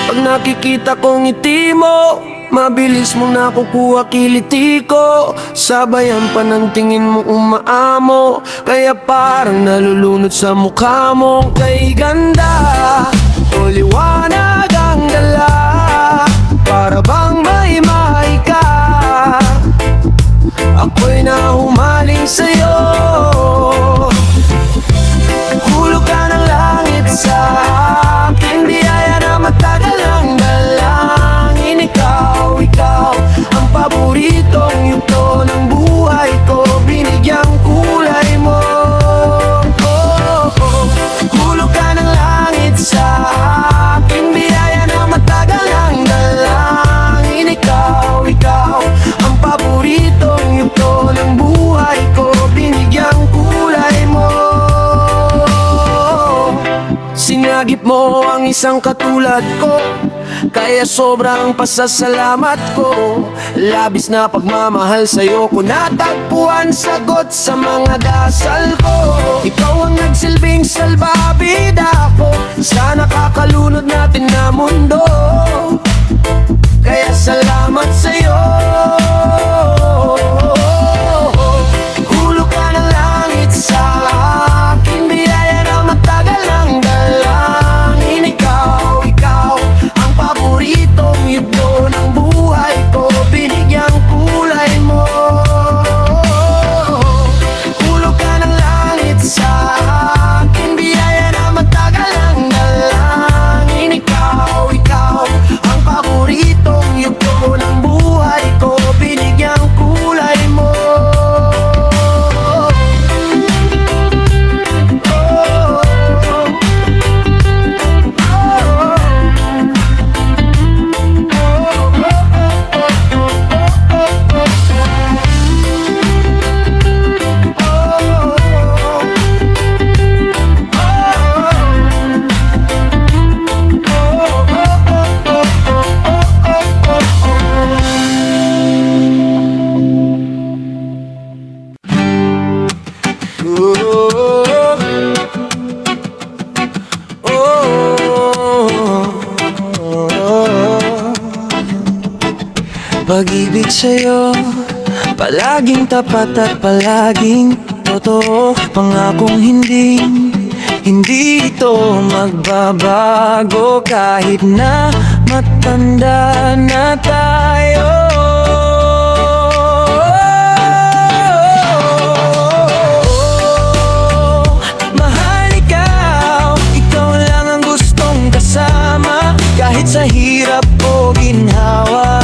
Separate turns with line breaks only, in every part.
Pag nakikita kong ngiti mo, mabilis mo nakukuha kiliti ko. Sabayan pa ng tingin mo umaamo, kaya parang nalulunod sa mukha mo. Kay ganda o liwanag ang dala, para bang may mahika. Ako'y nahumaling sa'yo. Hulog ka ng langit sa akin, biyaya na matagal ang dalangin. Ikaw ang paboritong yugto ng buhay ko, binigyang kulay mo. Hulog ka ng langit sa akin, biyaya na matagal ang dalangin. Ikaw ang paboritong yugto ng buhay ko, binigyang kulay mo. Sinagip mo ang isang katulad ko, kaya sobrang pasasalamat ko. Labis na pagmamahal sa'yo ko natagpuan, sagot sa mga dasal ko. Ikaw ang nagsilbing salbabida ko sa nakakalunod natin na mundo, kaya salamat sa'yo. Hulog ka ng langit sa akin, biyaya na matagal ang dalangin. Ikaw ang paboritong yugto ng buhay ko, binigyang kulay mo. Hulog ka ng langit sa akin, biyaya na matagal ang dalangin. Ikaw ang paboritong yugto ng buhay ko, binigyang kulay mo. Pag-ibig sa'yo, palaging tapat at palaging totoo. Pangakong hindi ito magbabago kahit na matanda na tayo. Mahal ikaw lang ang gustong kasama, kahit sa hirap o ginhawa.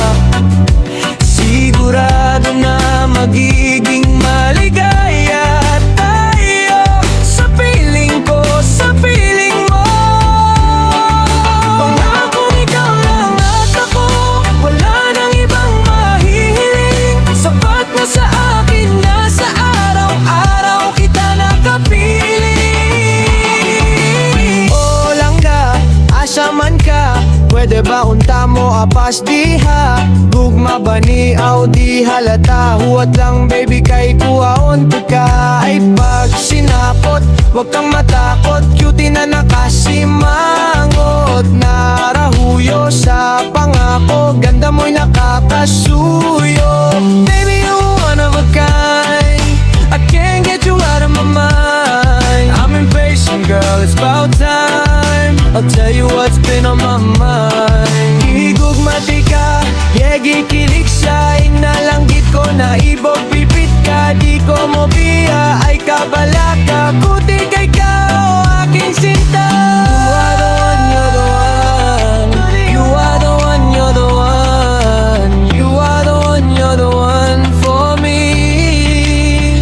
Sigurado na magiging maligaya tayo sa piling ko, sa piling mo. Pangakong ikaw lang at ako, wala nang ibang mahihiling. Sapat na sa akin na sa araw-araw kita nakapiling. O langga, asa man ka, pwede ba unta mo apas diha? Gugma ba ni aw di halata? Huwat lang baby kay kuhaon ka. Ay pag sinapot, wag kang matakot, cutie na nakasimangot. Narahuyo sa pangako, ganda mo'y nakakasuyo. Baby you one of a kind, I can't get you out of my mind. I'm impatient girl, it's about time. I'll tell you what's been on my mind. Higugmati ka, gikilig sa inalanggit ko na ibog pipit ka. Di ko mo biya, ay kabala ka. Kuti kay ka o aking sinta. You are the one, you're the one. You are the one, you're the one for me.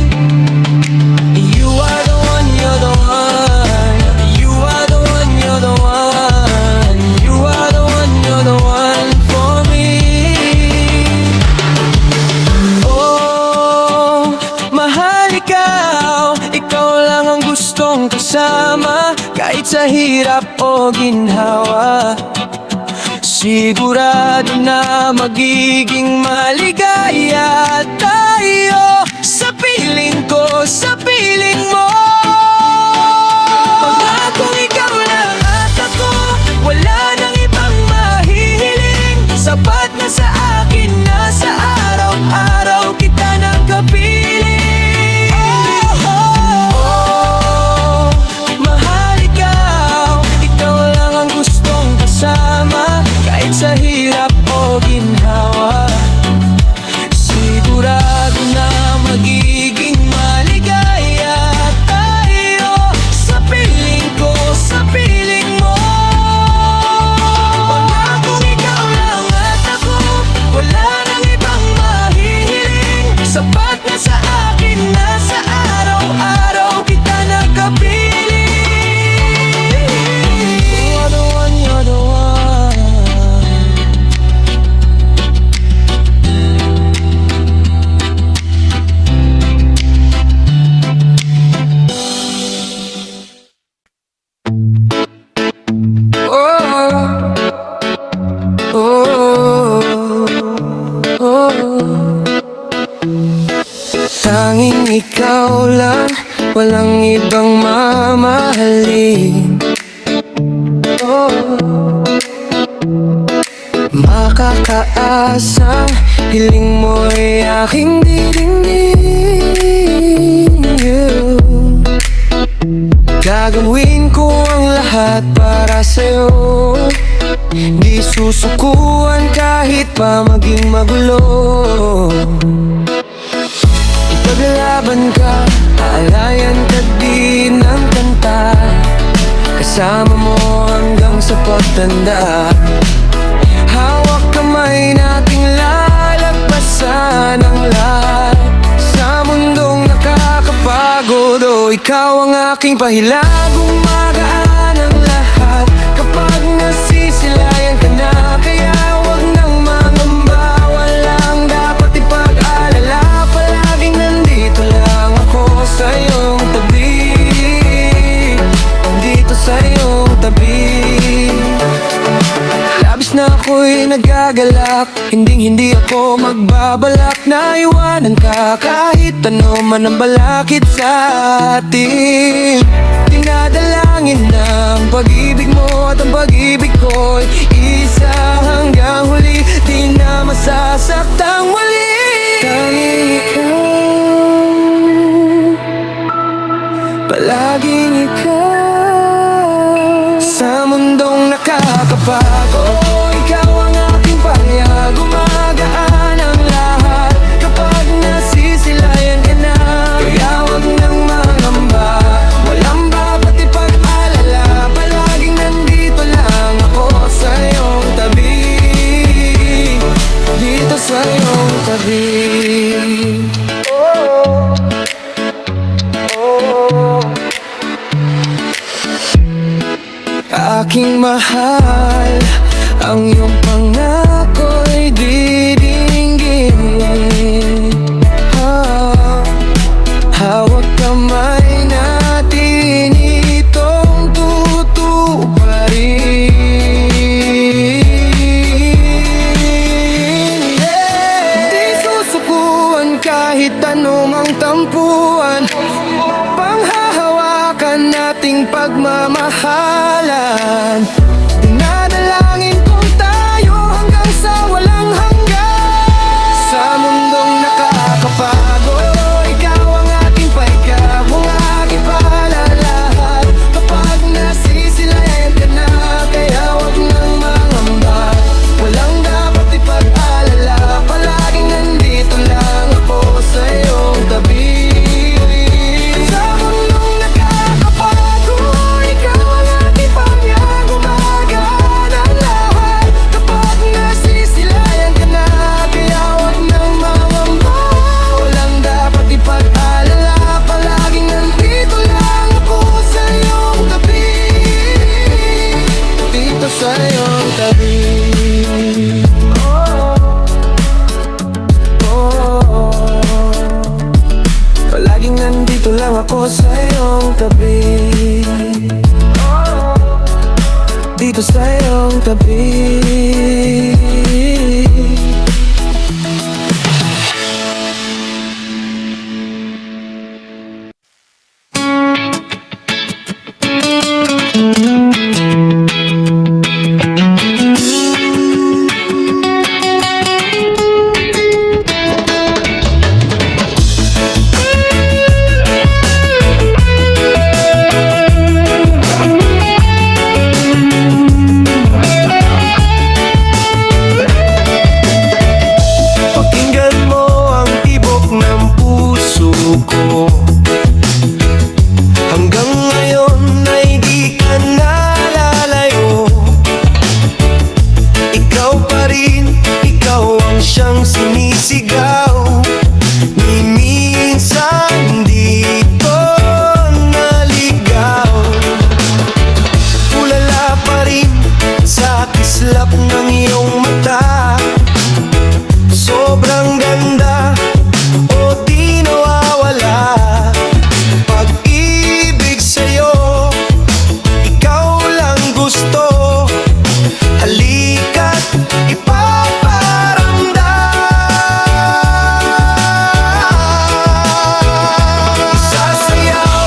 You are the one, you're the one. You are the one, you're the one. You are the one, you're the one for me. Oh, mahal ikaw lang ang gustong kasama, kahit sa hirap o ginhawa. Sigurado na magiging maligaya tayo sa piling ko, sa piling mo. Pangakong ikaw lang at ako, wala nang ibang mahal. kasama kahit sa hirap o ginhawa. Sigurado na magiging maligaya tayo sa piling ko, sa piling mo. Pangakong ikaw lang at ako, wala nang ibang mahihiling. Sapat na sa akin na sa araw-araw kita nakapiling. You're the one, you're the one. Tanging ikaw lang, walang ibang mamahalin. Makakaasang hiling mo'y aking didingin. Gagawin ko ang lahat para sa'yo. Di susukuan kahit pa maging magulo. Paglalaban ka, aalayan ka din ng kanta. Kasama mo hanggang sa pagtanda. Hawak kamay nating lalagpasan ang lahat. Sa mundong nakakapagod, oh, ikaw ang aking pahilagang magaan ang lahat. Kapag nasisilayan ka na, kaya wag nang mangamba. Walang dapat ipag-alala, palaging nandito lang ako sa iyong tabi. Nandito sa iyong tabi. Labis na ako'y nagagalak, hindi ako magbabalak na iwanan ka. Kahit ano man ang balakid sa atin, dinadalangin ng pag-ibig mo at ang pag-ibig ko'y isa hanggang huli. Di na masasaktang muli. Tanging ikaw, palaging ikaw. Sa mundong nakakapagod, ikaw ang aking pahayag, gumagaan ang lahat. Kapag nasisilayan ka na, kaya wag nang mangamba. Walang dapat ipag-alala, palaging nandito lang ako sa iyong tabi. Dito sa iyong tabi. Aking mahal, ang iyong pangako'y didinggin. Hawak kamay natin, itong tutuparin. Di susukuan kahit anumang tampuan. Panghahawakan nating pagmamahalan. Dinadalangin kong tayo hanggang sa walang hanggan. Sa mundong nakakapagod, ikaw ang aking paikap, ang aking palalahat. Kapag nasisilayan ka na, kaya wag nang mangamba. Walang dapat ipag-alala, palaging nandito lang ako sa iyong tabi. Palaging nandito lang ako sa iyong tabi. Dito sa iyong tabi. ikaw pa rin, ikaw ang siyang sinisigaw. Ni minsan di ko naligaw. Tulala pa rin sa kislap ng iyong mata. Sobrang ganda, o di nawawala. Pag-ibig sa'yo, ikaw lang gusto. Halika't ipaparamdam. Isasayaw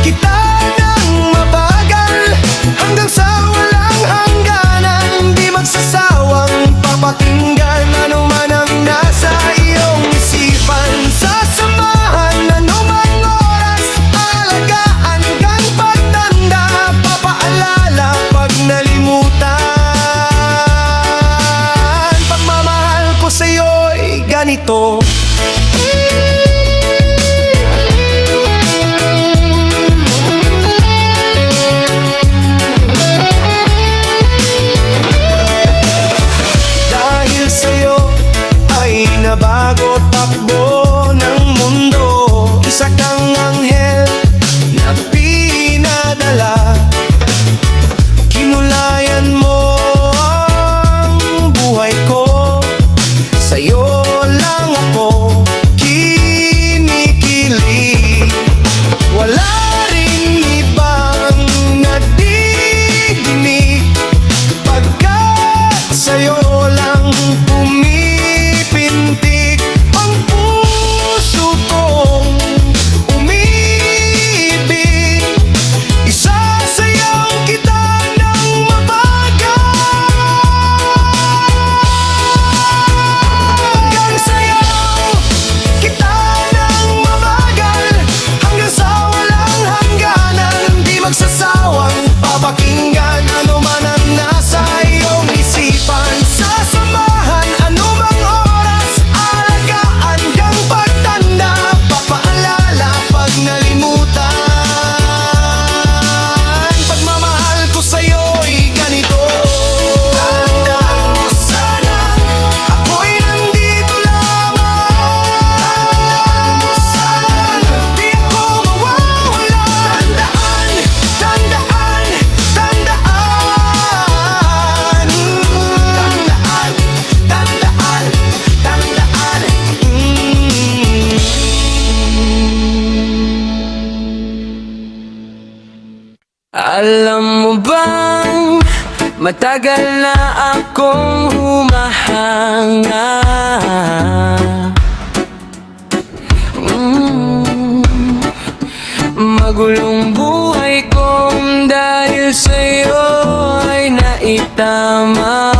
kita ng mabagal, hanggang sa walang hangganan. Di magsasawang papakinggan ano man ang nasa iyong isipan. Sasamahan anumang oras, alagaan hanggang pagtanda. Papaalala pag nalimutan. Pagmamahal ko sa'yo'y ganito. Dahil sa'yo ay nabago takbo ng mundo. Isa kang anghel na pinadala. Kinulayan mo ang buhay ko. Sa'yo lang ako kinikilig. Wala ring ibang nadidinig, pagkat sa'yo lang pumipintig ang puso kong umibig. Isasayaw kita ng mabagal, hanggang sayaw kita ng mabagal, hanggang sa walang hangganan. Di magsasawang papakinggan ano man ang nasa iyong isipan. Sasamahan anumang oras, alagaan hanggang pagtanda. Papaalala pag nalimutan. Pagmamahal ko sa'yo'y ganito. Tandaan mo sana, ako'y nandito lamang. Tandaan mo sana, di ako mawawala. Tandaan, tandaan, tandaan. Tandaan, tandaan, Alam mo bang matagal na akong humahanga. Magulong buhay kong dahil sa'yo ay naitama.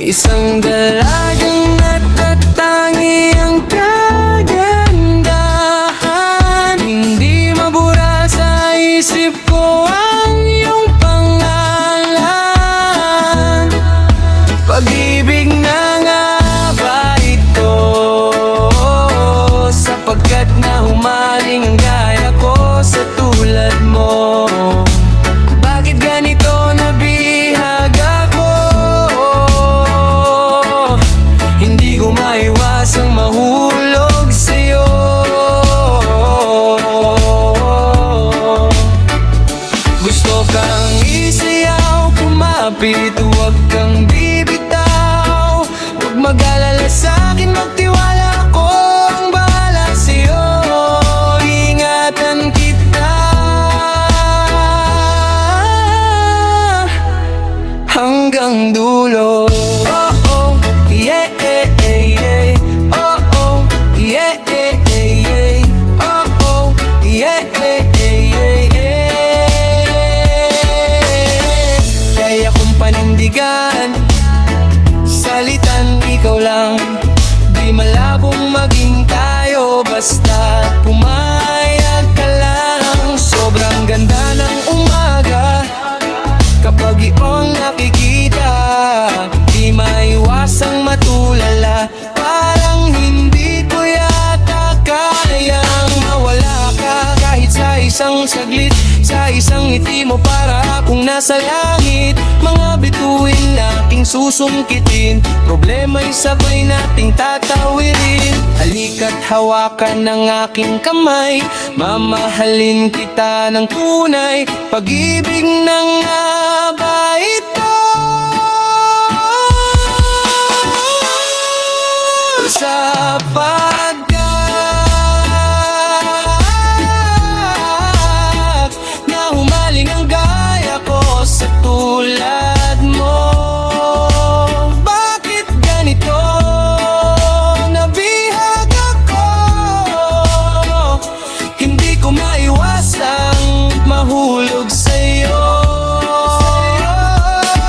Isang dalagang natatangi ang kagandahan. Hindi mabura sa isip ko ang iyong pangalan. Pag-ibig na nga ba ito? Sapagkat na humaling ang gaya ko sa tulad mo. Bakit ganito nabihag ako? Hindi ko maiwasang mahulog sa'yo. Gusto kang isayaw, kumapit, huwag kang bibitaw. Huwag mag-alala sa'kin, magtiwala ako, ang bahala sa'yo. Ingatan kita hanggang dulo. Oh oh, yeah, yeah, yeah. Oh oh, yeah, yeah, yeah. Oh oh, yeah, yeah, yeah. Kaya kong panindigan, salitan ikaw lang. Di malabong maging tayo, basta pumayag ka lang. Sobrang ganda ng umaga kapag iyong nakikita. saglit sa isang ngiti mo, para akong nasa langit. Mga bituin na aking susungkitin, problema'y sabay nating tatawirin. Halika't hawakan ng aking kamay, mamahalin kita ng tunay. Pag-ibig na nga ba ito? Sapagkat na humaling ang gaya ko sa tulad mo. Bakit ganito? Nabihag ako, hindi ko maiwasang mahulog sa'yo.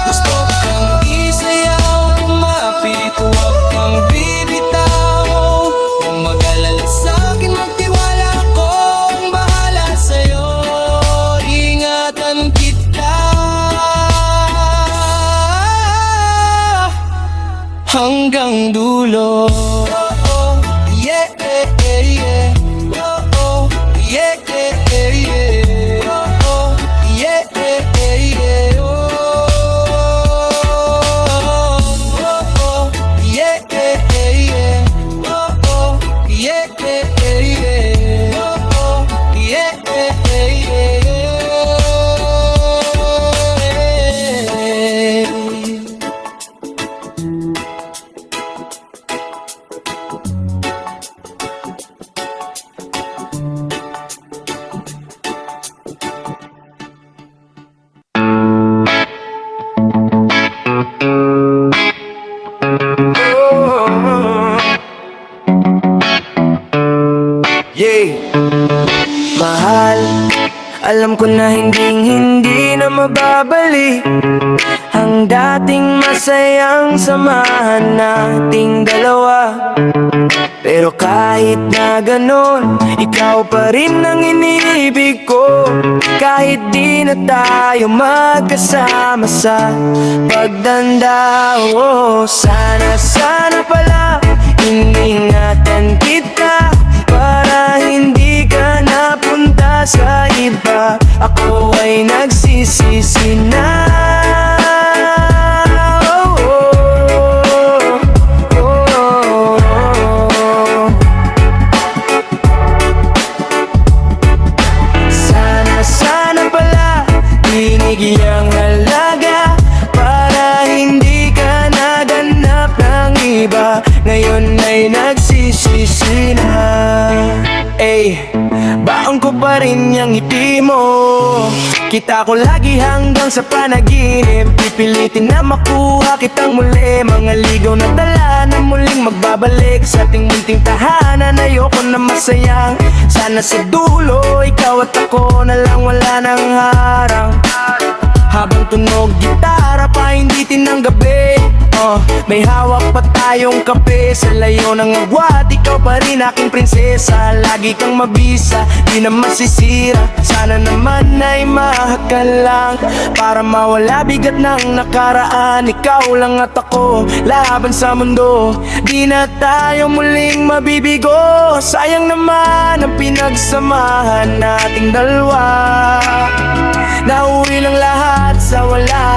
Gusto kang isayaw, kumapit, huwag kang bibitaw. Kung mag-alala sa'kin, magtiwala akong bahala sa'yo. Ingatan kita hanggang dulo. Yeah, yeah, yeah. Oh, yeah, yeah, yeah. Oh, yeah, yeah, yeah. Oh, yeah, yeah, yeah. Oh, yeah, yeah, yeah. Oh, yeah, yeah, yeah.
Yeah. Mahal, alam ko na hindi na mababalik ang dating masayang samahan nating dalawa. Pero kahit na ganon, ikaw pa rin ang iniibig ko. Kahit di na tayo magkasama sa pagdanda. Oh, sana pala iningatan kita, para hindi ka napunta sa iba. Ako ay nagsisisi na. Oh, oh, oh, oh. Sana pala binigyan halaga, para hindi ka naganap ng iba. Ngayon ay nagsisisi na. Ay, baon ko pa rin yung ngiti mo. Kita ko lagi hanggang sa panaginip. Pipilitin na makuha kitang muli. Mga ligaw na dala na muling magbabalik sa ating munting tahanan. Ayoko na masayang, sana sa dulo ikaw at ako na lang, wala nang harang. Habang tunog gitara pa hindi tinanggabi, may hawak pa tayong kape. Sa layo ng agwat, ikaw pa rin aking prinsesa. Lagi kang mabisa, di na masisira. Sana naman ay mahakal lang, para mawala bigat ng nakaraan. Ikaw lang at ako, laban sa mundo. Di na tayo muling mabibigo. Sayang naman ang pinagsamahan nating dalawa. Nauwi lang lahat sa wala,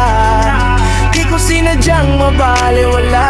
di ko sinadyang mabaliwala.